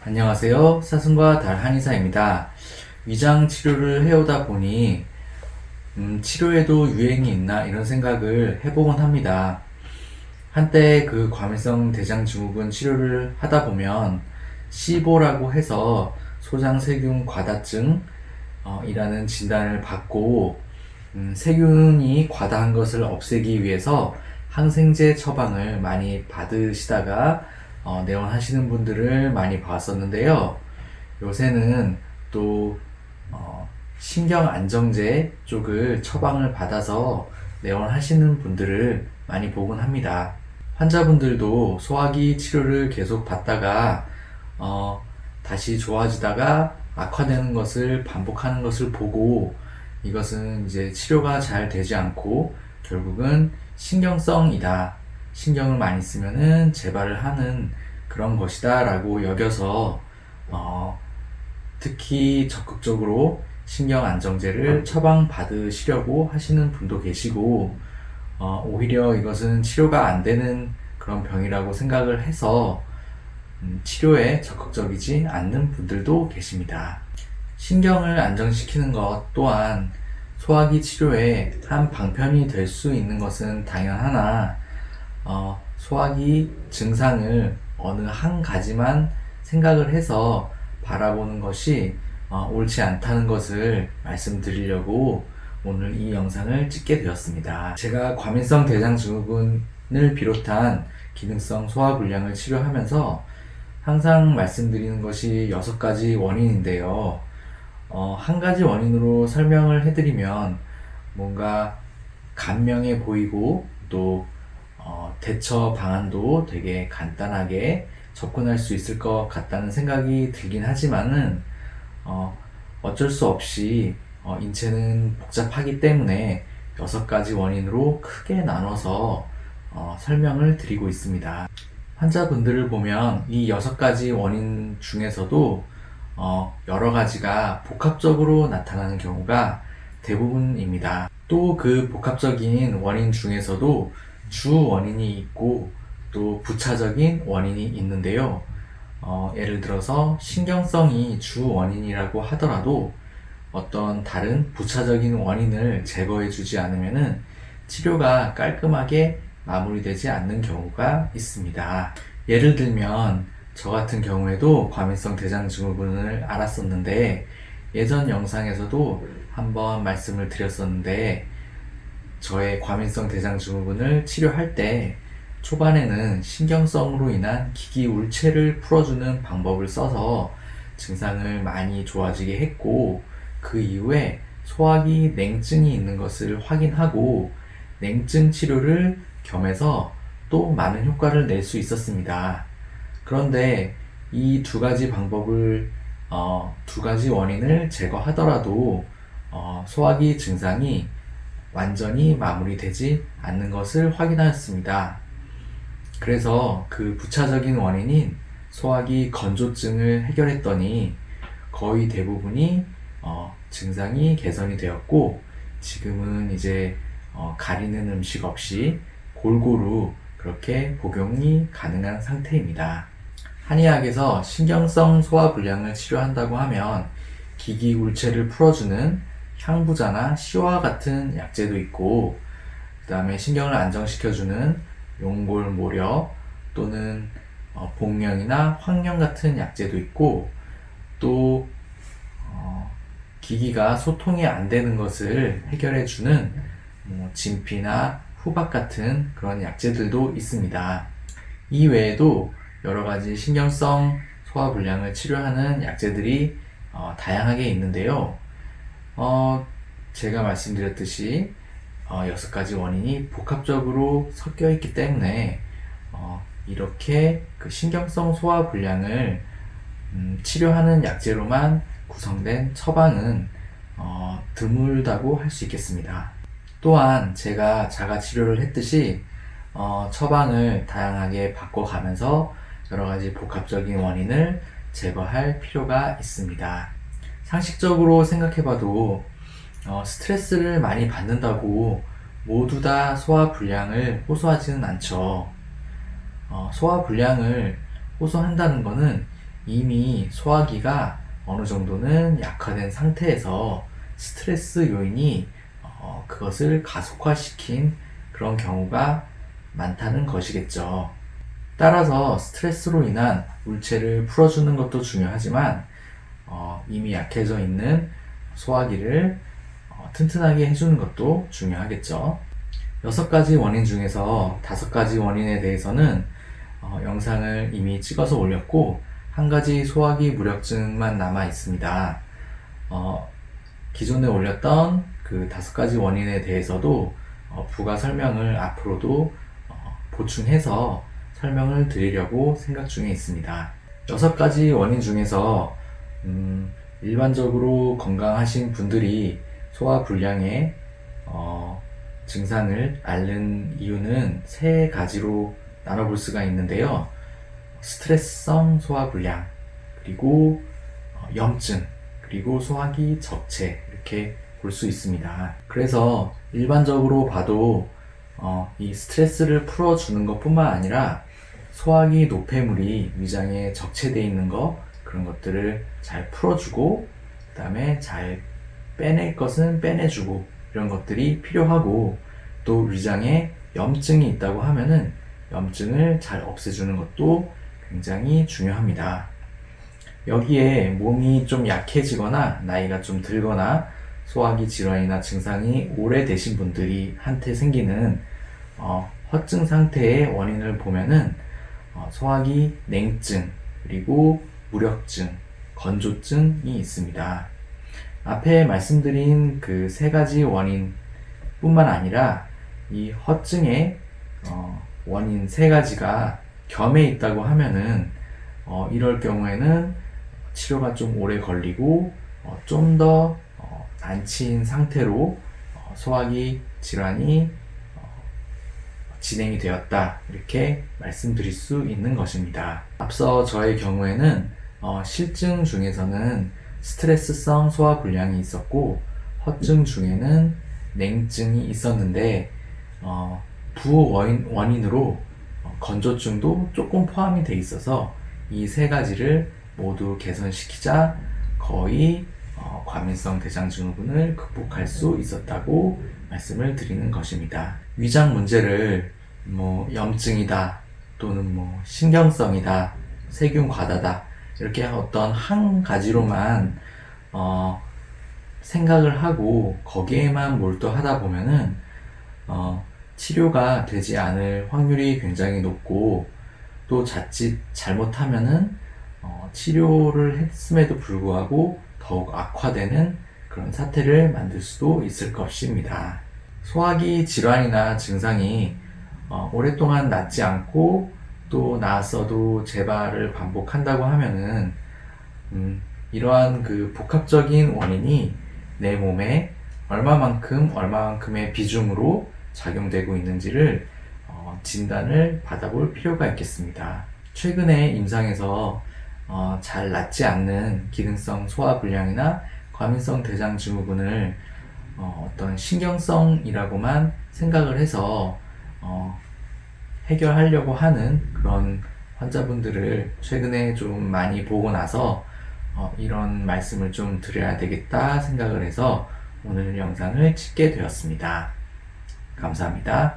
안녕하세요. 사슴과 달 한의사입니다. 위장 치료를 해오다 보니 치료에도 유행이 있나 이런 생각을 해보곤 합니다. 한때 그 과민성 대장증후군 치료를 하다 보면 시보라고 해서 소장세균 과다증 이라는 진단을 받고 세균이 과다한 것을 없애기 위해서 항생제 처방을 많이 받으시다가 내원하시는 분들을 많이 봤었는데요. 요새는 또 신경안정제 쪽을 처방을 받아서 내원하시는 분들을 많이 보곤 합니다. 환자분들도 소화기 치료를 계속 받다가 다시 좋아지다가 악화되는 것을 반복하는 것을 보고 이것은 이제 치료가 잘 되지 않고 결국은 신경성이다. 신경을 많이 쓰면은 재발을 하는 그런 것이다 라고 여겨서 특히 적극적으로 신경안정제를 처방받으시려고 하시는 분도 계시고 오히려 이것은 치료가 안 되는 그런 병이라고 생각을 해서 치료에 적극적이지 않는 분들도 계십니다. 신경을 안정시키는 것 또한 소화기 치료의 한 방편이 될 수 있는 것은 당연하나 소화기 증상을 어느 한 가지만 생각을 해서 바라보는 것이 옳지 않다는 것을 말씀드리려고 오늘 이 영상을 찍게 되었습니다. 제가 과민성 대장증후군을 비롯한 기능성 소화불량을 치료하면서 항상 말씀드리는 것이 6가지 원인인데요. 한 가지 원인으로 설명을 해드리면 뭔가 간명해 보이고 또 대처 방안도 되게 간단하게 접근할 수 있을 것 같다는 생각이 들긴 하지만은 어쩔 수 없이 인체는 복잡하기 때문에 6가지 원인으로 크게 나눠서 설명을 드리고 있습니다. 환자분들을 보면 이 6가지 원인 중에서도 여러 가지가 복합적으로 나타나는 경우가 대부분입니다. 또 그 복합적인 원인 중에서도 주 원인이 있고 또 부차적인 원인이 있는데요. 예를 들어서 신경성이 주 원인이라고 하더라도 어떤 다른 부차적인 원인을 제거해 주지 않으면은 치료가 깔끔하게 마무리되지 않는 경우가 있습니다. 예를 들면 저 같은 경우에도 과민성 대장증후군을 앓았었는데 예전 영상에서도 한번 말씀을 드렸었는데 저의 과민성 대장증후군을 치료할 때 초반에는 신경성으로 인한 기기 울체를 풀어주는 방법을 써서 증상을 많이 좋아지게 했고 그 이후에 소화기 냉증이 있는 것을 확인하고 냉증 치료를 겸해서 또 많은 효과를 낼 수 있었습니다. 그런데 이 2가지 방법을 2가지 원인을 제거하더라도 소화기 증상이 완전히 마무리되지 않는 것을 확인하였습니다. 그래서 그 부차적인 원인인 소화기 건조증을 해결했더니 거의 대부분이 증상이 개선이 되었고 지금은 이제 가리는 음식 없이 골고루 그렇게 복용이 가능한 상태입니다. 한의학에서 신경성 소화불량을 치료한다고 하면 기기 울체를 풀어주는 향부자나 시와 같은 약재도 있고 그 다음에 신경을 안정시켜주는 용골모려 또는 복령이나 황령 같은 약재도 있고 또 기기가 소통이 안 되는 것을 해결해주는 진피나 후박 같은 그런 약재들도 있습니다. 이 외에도 여러 가지 신경성 소화불량을 치료하는 약재들이 다양하게 있는데요. 제가 말씀드렸듯이 6가지 원인이 복합적으로 섞여 있기 때문에 이렇게 그 신경성 소화불량을 치료하는 약재로만 구성된 처방은 드물다고 할 수 있겠습니다. 또한 제가 자가치료를 했듯이 처방을 다양하게 바꿔가면서 여러가지 복합적인 원인을 제거할 필요가 있습니다. 상식적으로 생각해봐도 스트레스를 많이 받는다고 모두 다 소화불량을 호소하지는 않죠. 소화불량을 호소한다는 것은 이미 소화기가 어느 정도는 약화된 상태에서 스트레스 요인이 그것을 가속화시킨 그런 경우가 많다는 것이겠죠. 따라서 스트레스로 인한 울체를 풀어주는 것도 중요하지만 이미 약해져 있는 소화기를 튼튼하게 해주는 것도 중요하겠죠. 6가지 원인 중에서 5가지 원인에 대해서는 영상을 이미 찍어서 올렸고, 한 가지 소화기 무력증만 남아 있습니다. 기존에 올렸던 그 5가지 원인에 대해서도 부가 설명을 앞으로도 보충해서 설명을 드리려고 생각 중에 있습니다. 6가지 원인 중에서 일반적으로 건강하신 분들이 소화불량의 증상을 앓는 이유는 3가지로 나눠볼 수가 있는데요. 스트레스성 소화불량, 그리고 염증, 그리고 소화기 적체, 이렇게 볼 수 있습니다. 그래서 일반적으로 봐도 이 스트레스를 풀어주는 것 뿐만 아니라 소화기 노폐물이 위장에 적체되어 있는 거, 그런 것들을 잘 풀어주고, 그 다음에 잘 빼낼 것은 빼내주고, 이런 것들이 필요하고, 또 위장에 염증이 있다고 하면은 염증을 잘 없애주는 것도 굉장히 중요합니다. 여기에 몸이 좀 약해지거나 나이가 좀 들거나 소화기 질환이나 증상이 오래되신 분들이 한테 생기는 허증 상태의 원인을 보면은 소화기 냉증, 그리고 무력증, 건조증이 있습니다. 앞에 말씀드린 그 3가지 원인 뿐만 아니라 이 허증의 원인 3가지가 겸해 있다고 하면은 이럴 경우에는 치료가 좀 오래 걸리고 좀 더 안치인 상태로 소화기 질환이 진행이 되었다, 이렇게 말씀드릴 수 있는 것입니다. 앞서 저의 경우에는 실증 중에서는 스트레스성 소화불량이 있었고, 허증 중에는 냉증이 있었는데 부원인으로 건조증도 조금 포함이 돼 있어서 이 3가지를 모두 개선시키자 거의 과민성 대장증후군을 극복할 수 있었다고 말씀을 드리는 것입니다. 위장 문제를 염증이다, 또는 신경성이다, 세균 과다다, 이렇게 어떤 한 가지로만 생각을 하고 거기에만 몰두하다 보면은 치료가 되지 않을 확률이 굉장히 높고, 또 자칫 잘못하면은 치료를 했음에도 불구하고 더욱 악화되는 그런 사태를 만들 수도 있을 것입니다. 소화기 질환이나 증상이 오랫동안 낫지 않고 또 나았어도 재발을 반복한다고 하면은 이러한 그 복합적인 원인이 내 몸에 얼마만큼의 비중으로 작용되고 있는지를 진단을 받아볼 필요가 있겠습니다. 최근에 임상에서 잘 낫지 않는 기능성 소화불량이나 과민성 대장증후군을 어떤 신경성이라고만 생각을 해서 해결하려고 하는 그런 환자분들을 최근에 좀 많이 보고 나서 이런 말씀을 좀 드려야 되겠다 생각을 해서 오늘 영상을 찍게 되었습니다. 감사합니다.